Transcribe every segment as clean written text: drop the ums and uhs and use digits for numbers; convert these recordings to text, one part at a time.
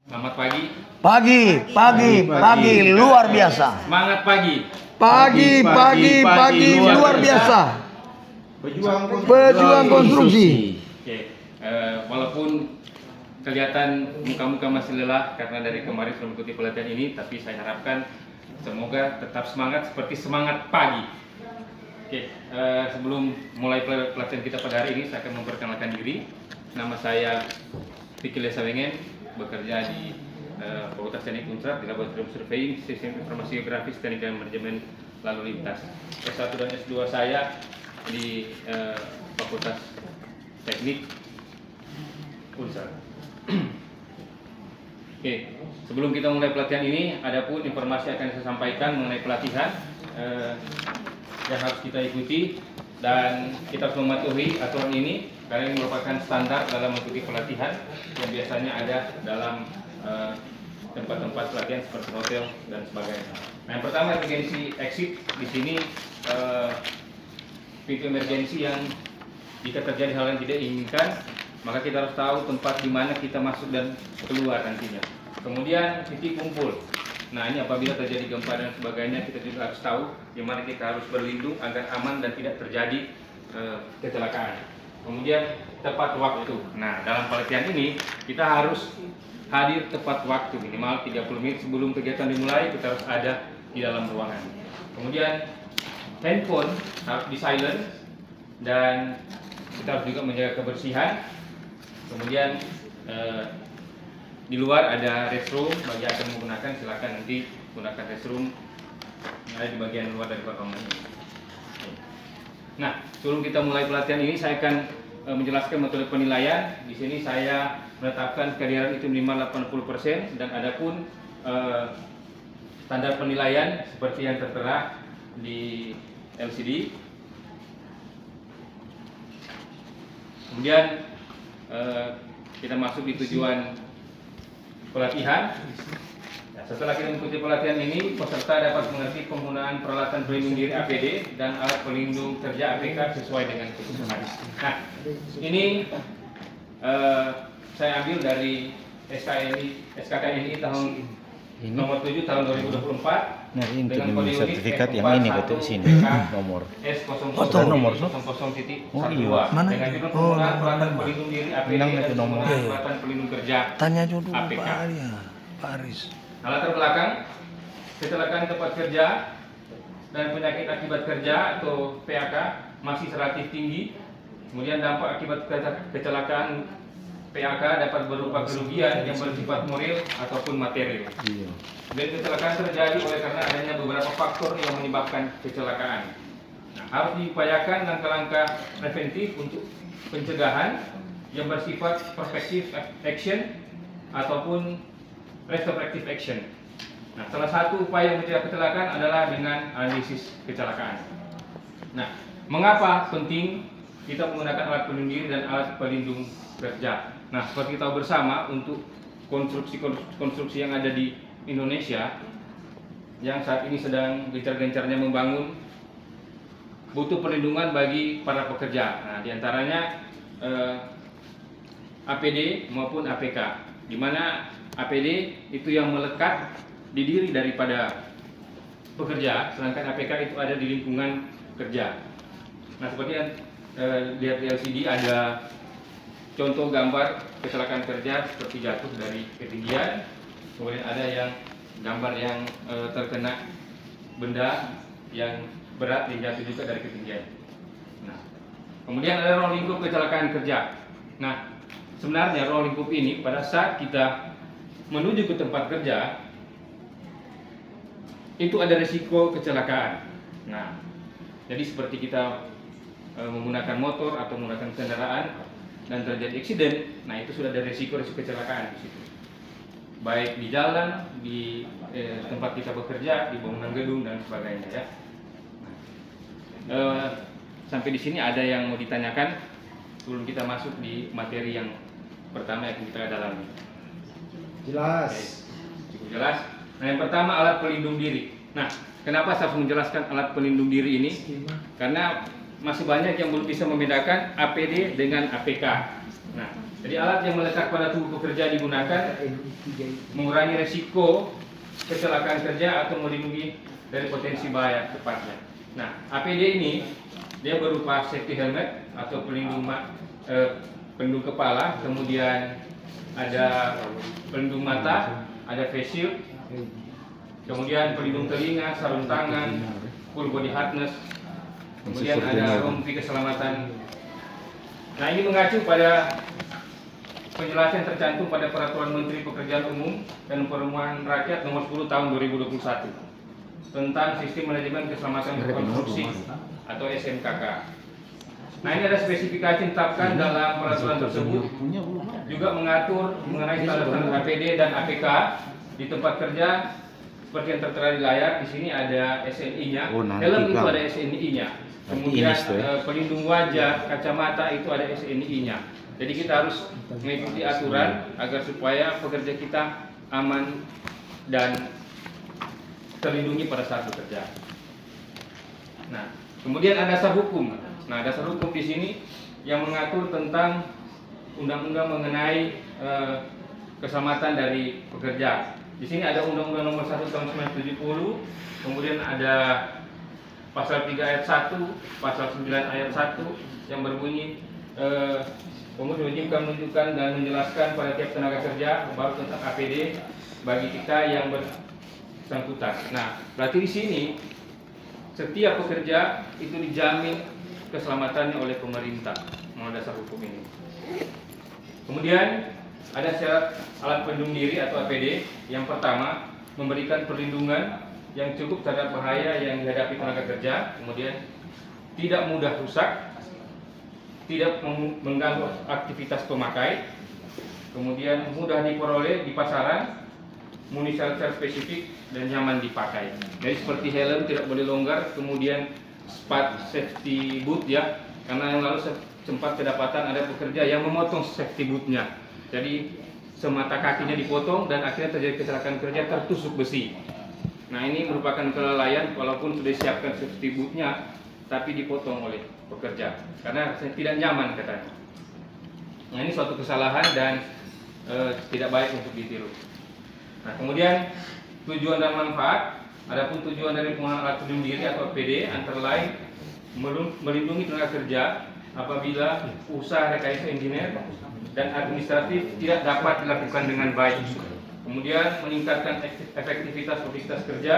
Selamat pagi. Pagi, luar biasa. Semangat pagi. Pagi, luar biasa. Pejuang konstruksi. Oke, walaupun kelihatan muka-muka masih lelah karena dari kemarin sudah mengikuti pelatihan ini, tapi saya harapkan semoga tetap semangat seperti semangat pagi. Oke, sebelum mulai pelatihan kita pada hari ini, saya akan memperkenalkan diri. Nama saya Vicky Lesawengen, bekerja di Fakultas Teknik Unsur di Laboratorium Surveying, Sistem Informasi Geografis, Teknik dan Manajemen Lalu Lintas. S1 dan S2 saya di Fakultas Teknik Unsur. Oke, sebelum kita mulai pelatihan ini, ada pun informasi akan saya sampaikan mengenai pelatihan yang harus kita ikuti, dan kita harus mematuhi aturan ini karena ini merupakan standar dalam mengikuti pelatihan yang biasanya ada dalam tempat-tempat pelatihan seperti hotel dan sebagainya. Nah, yang pertama emergency exit. Di sini pintu emergensi yang jika terjadi hal yang tidak diinginkan, maka kita harus tahu tempat di mana kita masuk dan keluar nantinya. Kemudian titik kumpul. Nah, ini apabila terjadi gempa dan sebagainya, kita juga harus tahu di mana kita harus berlindung agar aman dan tidak terjadi kecelakaan. Kemudian tepat waktu. Nah, dalam pelatihan ini kita harus hadir tepat waktu, minimal 30 menit sebelum kegiatan dimulai kita harus ada di dalam ruangan. Kemudian handphone harus di silent dan kita harus juga menjaga kebersihan. Kemudian di luar ada restroom, bagi yang akan menggunakan silakan nanti gunakan restroom yang ada di bagian luar dari ruangan ini. Nah, sebelum kita mulai pelatihan ini, saya akan menjelaskan metode penilaian. Di sini saya menetapkan kehadiran itu minimal 80% dan ada pun standar penilaian seperti yang tertera di LCD. Kemudian kita masuk di tujuan pelatihan. Nah, setelah kita mengikuti pelatihan ini, peserta dapat mengerti penggunaan peralatan pelindung diri APD dan alat pelindung kerja APK sesuai dengan kebutuhan. Nah, ini saya ambil dari SKKNI tahun nomor 7 tahun 2024. Nah, ini dengan untuk kode unit sertifikat yang ini betul sini nomor. Nomor S00.02 Mana? dengan judul penggunaan peralatan pelindung diri APD dan nomor. penggunaan peralatan pelindung kerja Tanya dulu APK. Pak Aris. Nah, latar belakang kecelakaan tempat kerja dan penyakit akibat kerja atau PAK masih relatif tinggi. Kemudian dampak akibat kecelakaan PAK dapat berupa kerugian yang bersifat moral ataupun material. Dan kecelakaan terjadi oleh karena adanya beberapa faktor yang menyebabkan kecelakaan. Nah, harus diupayakan langkah-langkah preventif untuk pencegahan yang bersifat prospective action ataupun restorative action. Nah, salah satu upaya mencegah kecelakaan adalah dengan analisis kecelakaan. Nah, mengapa penting kita menggunakan alat pelindung diri dan alat pelindung kerja? Nah, seperti kita tahu bersama, untuk konstruksi yang ada di Indonesia yang saat ini sedang gencar-gencarnya membangun, butuh perlindungan bagi para pekerja. Nah, diantaranya APD maupun APK, di mana APD itu yang melekat di diri daripada pekerja, sedangkan APK itu ada di lingkungan kerja. Nah, seperti yang lihat di LCD ada contoh gambar kecelakaan kerja seperti jatuh dari ketinggian, kemudian ada yang gambar yang terkena benda yang berat yang jatuh juga dari ketinggian. Nah, kemudian ada ruang lingkup kecelakaan kerja. Nah, sebenarnya ruang lingkup ini pada saat kita menuju ke tempat kerja itu ada risiko kecelakaan. Nah, jadi seperti kita menggunakan motor atau menggunakan kendaraan dan terjadi eksiden, nah itu sudah ada risiko kecelakaan di situ. Baik di jalan, di tempat kita bekerja, di bangunan gedung dan sebagainya ya. Sampai di sini ada yang mau ditanyakan sebelum kita masuk di materi yang pertama yang kita dalami. Jelas. Cukup jelas. Nah, yang pertama alat pelindung diri. Nah, kenapa saya harus menjelaskan alat pelindung diri ini? Karena masih banyak yang belum bisa membedakan APD dengan APK. Nah, Jadi alat yang melekat pada tubuh pekerja digunakan mengurangi resiko kecelakaan kerja atau melindungi dari potensi bahaya tepatnya. Nah, APD ini dia berupa safety helmet atau pelindung kepala, kemudian ada pelindung mata, ada face shield, kemudian pelindung telinga, sarung tangan, full body harness, kemudian ada rompi keselamatan. Nah, ini mengacu pada penjelasan tercantum pada Peraturan Menteri Pekerjaan Umum dan Perumahan Rakyat Nomor 10 Tahun 2021 tentang Sistem Manajemen Keselamatan Konstruksi atau SMKK. Nah, ini ada spesifikasi ditetapkan dalam peraturan tersebut, juga mengatur mengenai standar APD dan APK di tempat kerja seperti yang tertera di layar. Di sini ada SNI-nya, helm itu ada SNI-nya, kemudian pelindung wajah, kacamata itu ada SNI-nya. Jadi kita harus mengikuti aturan agar supaya pekerja kita aman dan terlindungi pada saat bekerja. Nah, kemudian ada dasar hukum. Nah, dasar hukum di sini yang mengatur tentang undang-undang mengenai keselamatan dari pekerja. Di sini ada Undang-Undang Nomor 1 Tahun 1970, kemudian ada Pasal 3 Ayat 1, Pasal 9 Ayat 1 yang berbunyi pengemudi diwajibkan menunjukkan dan menjelaskan pada tiap tenaga kerja baru tentang APD bagi kita yang bersangkutan. Nah, berarti di sini setiap pekerja itu dijamin keselamatannya oleh pemerintah melalui dasar hukum ini. Kemudian ada syarat alat pelindung diri atau APD. Yang pertama, memberikan perlindungan yang cukup terhadap bahaya yang dihadapi tenaga kerja, kemudian tidak mudah rusak, tidak mengganggu aktivitas pemakai, kemudian mudah diperoleh di pasaran, munisi secara spesifik dan nyaman dipakai. Jadi seperti helm tidak boleh longgar, kemudian safety boot ya, karena yang lalu sempat kedapatan ada pekerja yang memotong safety bootnya. Jadi semata kakinya dipotong dan akhirnya terjadi kecelakaan kerja, tertusuk besi. Nah, ini merupakan kelalaian walaupun sudah disiapkan safety bootnya, tapi dipotong oleh pekerja karena tidak nyaman katanya. Nah, ini suatu kesalahan dan tidak baik untuk ditiru. Nah, kemudian tujuan dan manfaat. Adapun tujuan dari penggunaan alat pelindung diri atau APD antara lain melindungi tenaga kerja apabila usaha rekayasa engineer dan administratif tidak dapat dilakukan dengan baik. Kemudian meningkatkan efektivitas produktivitas kerja,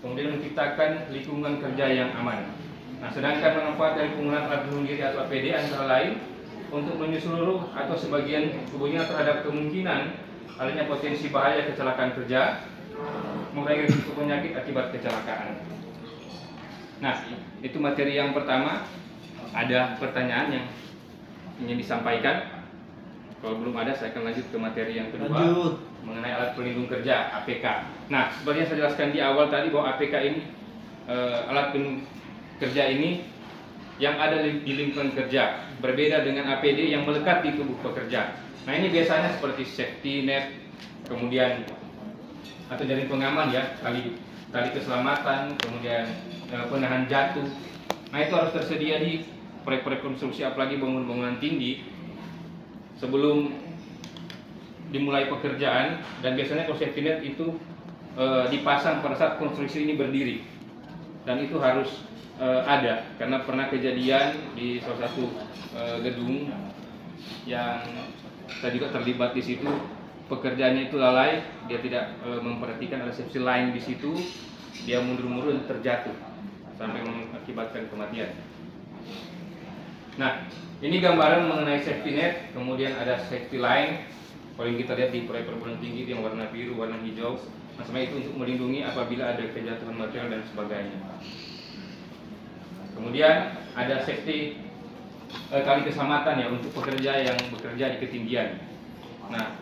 kemudian menciptakan lingkungan kerja yang aman. Nah, sedangkan manfaat dari penggunaan alat pelindung diri atau APD antara lain untuk menyeluruh atau sebagian tubuhnya terhadap kemungkinan adanya potensi bahaya kecelakaan kerja, mengurangi risiko penyakit akibat kecelakaan. Nah, itu materi yang pertama. Ada pertanyaan yang ingin disampaikan? Kalau belum ada, saya akan lanjut ke materi yang kedua mengenai alat pelindung kerja (APK). Nah, seperti yang saya jelaskan di awal tadi bahwa APK ini alat pelindung kerja ini yang ada di lingkungan kerja, berbeda dengan APD yang melekat di tubuh pekerja. Nah, ini biasanya seperti safety net, kemudian atau jaring pengaman ya, tali keselamatan, kemudian penahan jatuh. Nah, itu harus tersedia di proyek-proyek konstruksi, apalagi bangunan-bangunan tinggi sebelum dimulai pekerjaan. Dan biasanya kalau safety net itu dipasang pada saat konstruksi ini berdiri, dan itu harus ada karena pernah kejadian di salah satu gedung yang saya juga terlibat di situ. Pekerjaannya itu lalai, dia tidak memperhatikan ada safety line di situ, dia mundur-mundur dan terjatuh sampai mengakibatkan kematian. Nah, ini gambaran mengenai safety net, kemudian ada safety line. Paling kita lihat di proyek perguruan tinggi yang warna biru, warna hijau. Nah, sama itu untuk melindungi apabila ada kejatuhan material dan sebagainya. Kemudian ada safety tali keselamatan ya untuk pekerja yang bekerja di ketinggian. Nah,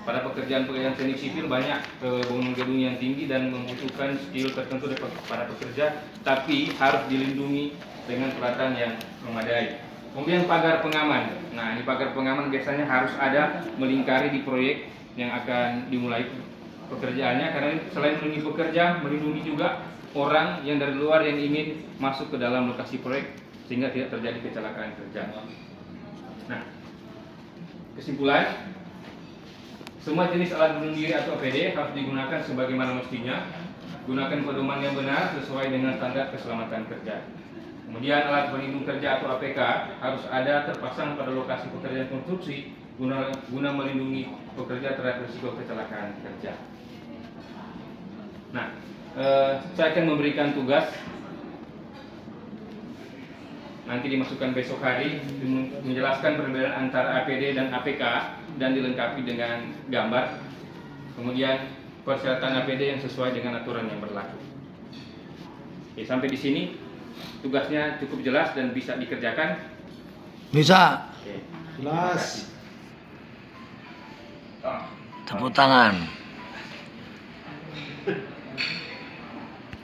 pada pekerjaan-pekerjaan teknik sipil banyak bangunan gedung yang tinggi dan membutuhkan skill tertentu dari para pekerja, tapi harus dilindungi dengan peralatan yang memadai. Kemudian pagar pengaman. Nah, ini pagar pengaman biasanya harus ada melingkari di proyek yang akan dimulai pekerjaannya, karena selain melindungi pekerja, melindungi juga orang yang dari luar yang ingin masuk ke dalam lokasi proyek sehingga tidak terjadi kecelakaan kerja. Nah, kesimpulan, semua jenis alat pelindung diri atau APD harus digunakan sebagaimana mestinya. Gunakan pedoman yang benar sesuai dengan standar keselamatan kerja. Kemudian alat pelindung kerja atau APK harus ada terpasang pada lokasi pekerjaan konstruksi guna melindungi pekerja terhadap risiko kecelakaan kerja. Nah, saya akan memberikan tugas nanti dimasukkan besok hari menjelaskan perbedaan antara APD dan APK dan dilengkapi dengan gambar. Kemudian persyaratan APD yang sesuai dengan aturan yang berlaku. Oke, sampai di sini tugasnya cukup jelas dan bisa dikerjakan. Bisa. Oke. Jelas. Tepuk tangan.